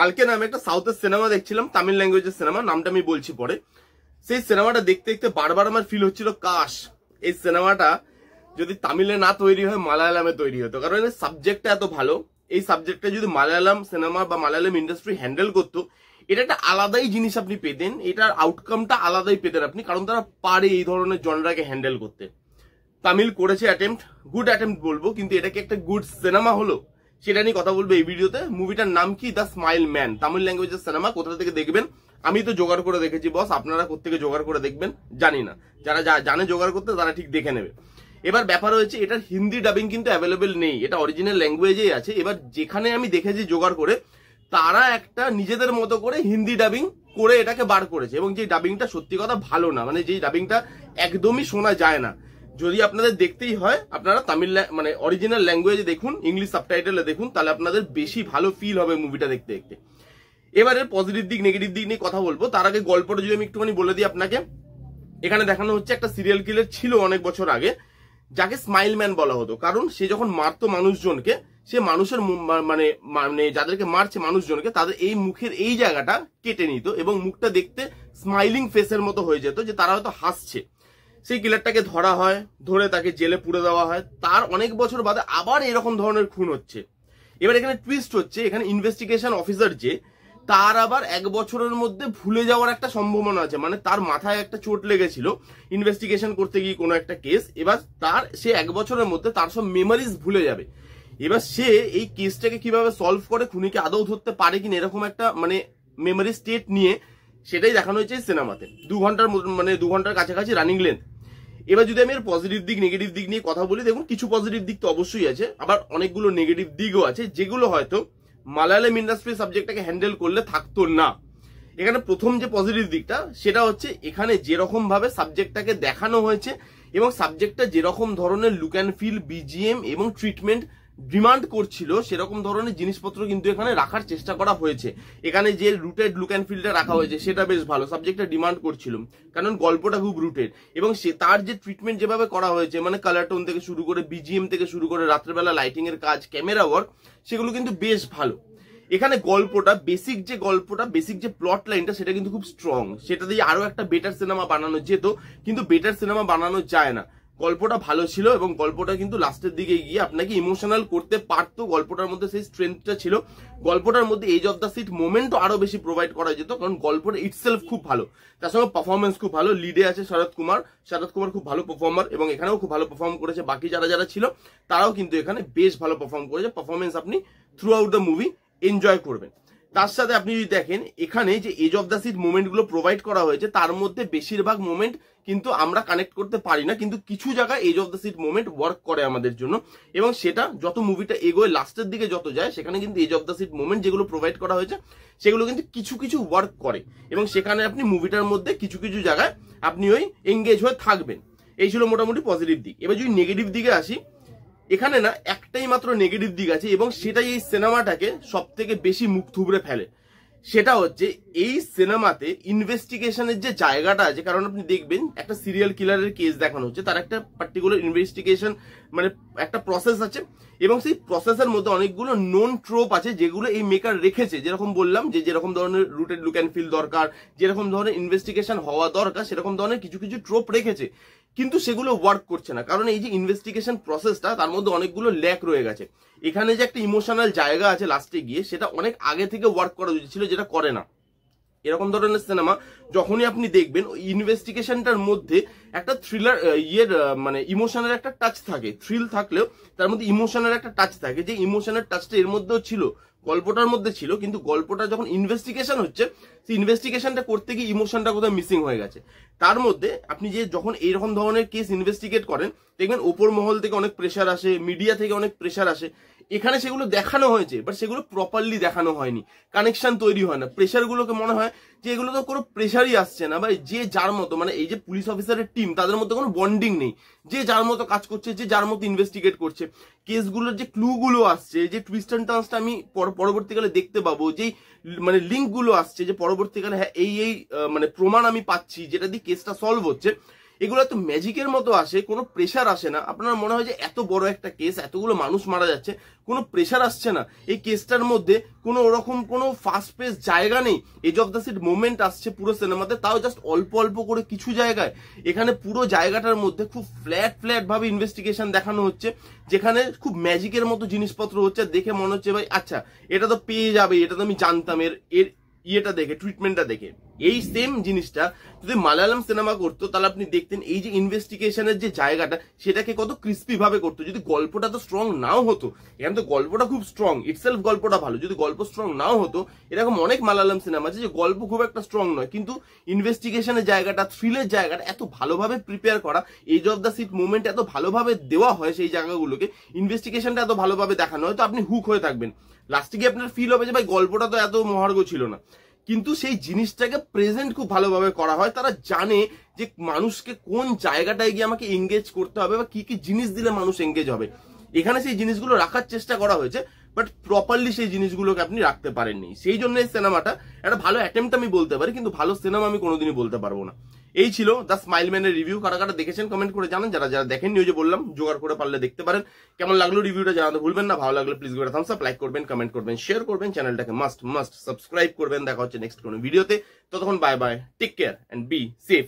কালকে না আমি একটা সাউথের সিনেমা দেখছিলাম, তামিল ল্যাঙ্গুয়েজের সিনেমা, নামটা আমি বলছি পরে। সেই সিনেমাটা দেখতে দেখতে বারবার আমার ফিল হচ্ছিল কাশ এই সিনেমাটা যদি তামিলে না তৈরি হয় মালায়ালামে তৈরি হতো, কারণ এর সাবজেক্টটা এত ভালো। এই সাবজেক্টটা যদি মালায়ালাম সিনেমা বা মালায়ালাম ইন্ডাস্ট্রি হ্যান্ডেল করতো, এটা একটা আলাদাই জিনিস আপনি পেতেন, এটার আউটকামটা আলাদাই পেতেন আপনি, কারণ তারা পারে এই ধরনের জনরাকে হ্যান্ডেল করতে। তামিল করেছে অ্যাটেম্প্ট, গুড অ্যাটেম্প্ট বলবো, কিন্তু এটা কি একটা গুড সিনেমা হলো সেটা নিয়ে কথা বলবো এই ভিডিওতে। মুভিটার নাম কি? দ্য স্মাইল ম্যান, তামিল ল্যাঙ্গুয়েজের সিনেমা। কোথা থেকে দেখবেন? আমি তো জোগাড় করে দেখেছি বস, আপনারা কোথেকে জোগাড় করে দেখবেন জানি না, যারা জানে জোগাড় করতে তারা ঠিক দেখে নেবে। এবার ব্যাপার হয়েছে এটার হিন্দি ডাবিং কিন্তু অ্যাভেলেবেল নেই, এটা অরিজিনাল ল্যাঙ্গুয়েজেই আছে। এবার যেখানে আমি দেখেছি জোগাড় করে, তারা একটা নিজেদের মতো করে হিন্দি ডাবিং করে এটাকে বার করেছে, এবং যে ডাবিংটা সত্যি কথা ভালো না, মানে যে ডাবিংটা একদমই শোনা যায় না। যদি আপনাদের দেখতেই হয় আপনারা তামিল মানে অরিজিনাল ল্যাঙ্গুয়েজে দেখুন, ইংলিশ সাবটাইটেলে দেখুন, তাহলে আপনাদের বেশি ভালো ফিল হবে মুভিটা দেখতে দেখতে। এবারে পজিটিভ দিক নেগেটিভ দিক নিয়ে কথা বলবো, তার আগে গল্পটা যদি আমি একটুখানি বলে দিই আপনাকে। এখানে দেখানো হচ্ছে একটা সিরিয়াল কিলার ছিল অনেক বছর আগে, যাকে স্মাইল ম্যান বলা হতো, কারণ সে যখন মারতো মানুষজনকে, সে মানুষের মানে মানে যাদেরকে মারছে মানুষজনকে, তাদের এই মুখের এই জায়গাটা কেটে নিত এবং মুখটা দেখতে স্মাইলিং ফেসের মতো হয়ে যেত, যে তারা হয়তো হাসছে। সেই কিলারটাকে ধরা হয়, ধরে তাকে জেলে পুরে দেওয়া হয়। তার অনেক বছর বাদে আবার এরকম ধরনের খুন হচ্ছে। এবার এখানে টুইস্ট হচ্ছে, এখানে ইনভেস্টিগেশন অফিসার যে, তার আবার 1 বছরের মধ্যে ভুলে যাওয়ার একটা সম্ভাবনা আছে। মানে তার মাথায় একটা চোট লেগেছিল ইনভেস্টিগেশন করতে গিয়ে কোনো একটা কেস, এবার সে 1 বছরের মধ্যে তার সব মেমোরিজ ভুলে যাবে। এবার সে এই কেসটাকে কিভাবে সলভ করে, খুনিকে আদৌ ধরতে পারে কিনা, এরকম একটা মানে মেমোরি স্টেট নিয়ে সেটাই দেখানো হয়েছে এই সিনেমাতে। 2 ঘন্টার মানে 2 ঘন্টার কাছাকাছি রানিং লেন্থ। এবার যদি আমি এর পজিটিভ দিক নেগেটিভ দিক নিয়ে কথা বলি, দেখুন কিছু পজিটিভ দিক তো অবশ্যই আছে, আবার অনেকগুলো নেগেটিভ দিকও আছে, যেগুলো হয়তো মালায়ালাম ইন্ডাস্ট্রি সাবজেক্টটাকে হ্যান্ডেল করলে থাকতো না। এখানে প্রথম যে পজিটিভ দিকটা সেটা হচ্ছে, এখানে যেরকম ভাবে সাবজেক্টটাকে দেখানো হয়েছে এবং সাবজেক্টটা যেরকম ধরনের লুক অ্যান্ড ফিল, বিজিএম এবং ট্রিটমেন্ট ডিমান্ড করছিল, সেরকম ধরনের জিনিসপত্র কিন্তু এখানে রাখার চেষ্টা করা হয়েছে। এখানে যে রুটেড লুক অ্যান্ড ফিলটা রাখা হয়েছে সেটা বেশ ভালো, সাবজেক্টটা ডিমান্ড করছিল, কারণ গল্পটা খুব রুটেড। এবং তার যে ট্রিটমেন্ট যেভাবে করা হয়েছে, মানে কালার টোন থেকে শুরু করে, বিজিএম থেকে শুরু করে, রাত্রেবেলা লাইটিং এর কাজ, ক্যামেরা ওয়ার্ক, সেগুলো কিন্তু বেশ ভালো। এখানে গল্পটা বেসিক যে প্লট লাইনটা, সেটা কিন্তু খুব স্ট্রং। সেটা দিয়ে আরো একটা বেটার সিনেমা বানানো যেত, কিন্তু বেটার সিনেমা বানানো যায় না। গল্পটা ভালো ছিল এবং গল্পটা কিন্তু লাস্টের দিকে গিয়ে আপনাকে ইমোশনাল করতে পারতো। গল্পটার মধ্যে সেই স্ট্রেংথটা ছিল। গল্পটার মধ্যে এজ অফ দ্য সিট মোমেন্টও আরো বেশি প্রোভাইড করা যেত, কারণ গল্পটা ইটসেলফ খুব ভালো। তার সঙ্গে পারফরমেন্স খুব ভালো। লিডে আছে শরৎ কুমার খুব ভালো পারফর্মার, এবং এখানেও খুব ভালো পারফর্ম করেছে। বাকি যারা ছিল তারাও কিন্তু এখানে বেশ ভালো পারফর্ম করেছে। পারফরমেন্স আপনি throughout the movie enjoy করবেন। তার সাথে আপনি যদি দেখেন, এখানে যে edge of the seat moment গুলো প্রোভাইড করা হয়েছে, তার মধ্যে বেশিরভাগ মোমেন্ট কিন্তু আমরা কানেক্ট করতে পারি না, কিন্তু কিছু জায়গায় edge of the seat moment work করে আমাদের জন্য। এবং সেটা যত মুভিটা এগোয়, লাস্টের দিকে যত যায়, সেখানে কিন্তু edge of the seat moment যেগুলো প্রোভাইড করা হয়েছে, সেগুলো কিন্তু কিছু কিছু ওয়ার্ক করে, এবং সেখানে আপনি মুভিটার মধ্যে কিছু কিছু জায়গায় আপনি ওই এঙ্গেজ হয়ে থাকবেন। এই ছিল মোটামুটি পজিটিভ দিক। এবার যদি নেগেটিভ দিকে আসি, এখানে না একটাই মাত্র নেগেটিভ দিক আছে, এবং সেটাই এই সিনেমাটাকে সব থেকে বেশি মুখ থুবড়ে ফেলে। সেটা হচ্ছে, এই সিনেমাতে ইনভেস্টিগেশনের যে জায়গাটা আছে, কারণ আপনি দেখবেন একটা সিরিয়াল কিলারের কেস দেখানো হচ্ছে, তার একটা পার্টিকুলার ইনভেস্টিগেশন মানে একটা প্রসেস আছে, এবং সেই প্রসেসের মধ্যে অনেকগুলো নোন ট্রোপ আছে যেগুলো এই মেকার রেখেছে। যেরকম বললাম যে যেরকম ধরনের রুটেড লুক অ্যান্ড ফিল দরকার, যেরকম ধরনের ইনভেস্টিগেশন হওয়া দরকার, সেরকম ধরনের কিছু কিছু ট্রোপ রেখেছে, কিন্তু সেগুলো ওয়ার্ক করছে না, কারণ এই যে ইনভেস্টিগেশন প্রসেসটা, তার মধ্যে অনেকগুলো ল্যাক রয়ে গেছে। এখানে যে একটা ইমোশনাল জায়গা আছে লাস্টে গিয়ে, সেটা অনেক আগে থেকে ওয়ার্ক করা উচিত ছিল, যেটা করে না। এরকম ধরনের সিনেমা যখনই আপনি দেখবেন, ওই ইনভেস্টিগেশনটার মধ্যে একটা থ্রিলার মানে ইমোশনের একটা টাচ থাকে। থ্রিল থাকলেও তার মধ্যে ইমোশনের একটা টাচ থাকে, যে ইমোশনের টাচটা এর মধ্যেও ছিল, গল্পটার মধ্যে ছিল, কিন্তু গল্পটা যখন ইনভেস্টিগেশন হচ্ছে, সেই ইনভেস্টিগেশনটা করতে গিয়ে ইমোশনটা কোথাও মিসিং হয়ে গেছে। তার মধ্যে আপনি যে যখন এইরকম ধরনের কেস ইনভেস্টিগেট করেন, দেখবেন ওপর মহল থেকে অনেক প্রেশার আসে, মিডিয়া থেকে অনেক প্রেশার আসে। এখানে সেগুলো দেখানো হয়েছে, বাট সেগুলো প্রপারলি দেখানো হয়নি, কানেকশন তৈরি হয় না। প্রেশারগুলোকে মনে হয় যে এগুলো তো কোনো প্রেশারই আসছে না, বা যে যার মতো, মানে এই যে পুলিশ অফিসারের টিম, তাদের মধ্যে কোনো বন্ডিং নেই, যে যার মতো কাজ করছে, যে যার মতো ইনভেস্টিগেট করছে। কেসগুলোর যে ক্লুগুলো আসছে, যে টুইস্ট অ্যান্ড টার্নসটা আমি পরবর্তীকালে দেখতে পাবো, যেই মানে লিঙ্কগুলো আসছে, যে পরবর্তীকালে হ্যাঁ এই মানে প্রমাণ আমি পাচ্ছি, যেটা দিয়ে কেসটা সলভ হচ্ছে, এগুলো এত ম্যাজিকের মতো আসে, কোনো প্রেশার আসে না। আপনার মনে হয় যে এত বড় একটা কেস, এতগুলো মানুষ মারা যাচ্ছে, কোনো প্রেশার আসছে না। এই কেসটার মধ্যে কোনো ওরকম কোনো ফাস্ট পেস জায়গা নেই। Edge of the seat moment আসছে পুরো সিনেমাতে, তাও জাস্ট অল্প অল্প করে কিছু জায়গায়। এখানে পুরো জায়গাটার মধ্যে খুব ফ্ল্যাট ভাবে ইনভেস্টিগেশন দেখানো হচ্ছে, যেখানে খুব ম্যাজিকের মতো জিনিসপত্র হচ্ছে। দেখে মনে হচ্ছে ভাই আচ্ছা এটা তো পেয়ে যাবে, এটা তো আমি জানতাম, এর ইয়েটা দেখে, ট্রিটমেন্টটা দেখে। এই সেম জিনিসটা যদি মালায়ালাম সিনেমা করতো তাহলে আপনি দেখতেন এই যে ইনভেস্টিগেশনের যে জায়গাটা সেটাকে কত ক্রিস্পি ভাবে করতো। যদি গল্পটা তো স্ট্রং নাও হতো, এখানে তো গল্পটা খুব স্ট্রং, ইটসেলফ গল্পটা ভালো, যদি গল্প স্ট্রং নাও হতো, এরকম অনেক মালায়ালাম সিনেমা আছে যে গল্প খুব একটা স্ট্রং নয়, কিন্তু ইনভেস্টিগেশনের জায়গাটা, থ্রিলের জায়গাটা এত ভালোভাবে প্রিপেয়ার করা, edge of the seat movement এত ভালোভাবে দেওয়া হয় সেই জায়গাগুলোকে, ইনভেস্টিগেশনটা এত ভালোভাবে দেখানো হয়, তো আপনি হুক হয়ে থাকবেন। লাস্টে গিয়ে আপনার ফিল হবে যে ভাই গল্পটা তো এত মহার্ঘ ছিল না, কিন্তু সেই জিনিসটাকে প্রেজেন্ট খুব ভালোভাবে করা হয়। তারা জানে যে মানুষকে কোন জায়গাটায় গিয়ে আমাকে এঙ্গেজ করতে হবে বা কি কি জিনিস দিলে মানুষ এঙ্গেজ হবে। এখানে সেই জিনিসগুলো রাখার চেষ্টা করা হয়েছে, বাট প্রপারলি সেই জিনিসগুলোকে আপনি রাখতে পারেননি। সেই জন্য এই সিনেমাটা একটা ভালো অ্যাটেম্পট আমি বলতে পারি, কিন্তু ভালো সিনেমা আমি কোনোদিনই বলতে পারবো না। এই ছিল দ্য স্মাইল ম্যানের রিভিউ। কারা কারা দেখেছেন কমেন্ট করে জানান, যারা যারা দেখেননি ওই যে বললাম জোগাড় করে পারলে দেখতে পারেন। কেমন লাগলো রিভিউটা জানাতে ভুলবেন না। ভালো লাগলে প্লিজ করে থামস আপ, লাইক করবেন, কমেন্ট করবেন, শেয়ার করবেন, চ্যানেলটাকে মাস্ট সাবস্ক্রাইব করবেন। দেখা হচ্ছে নেক্সট কোনো ভিডিওতে। ততক্ষণ bye bye, take care and be safe.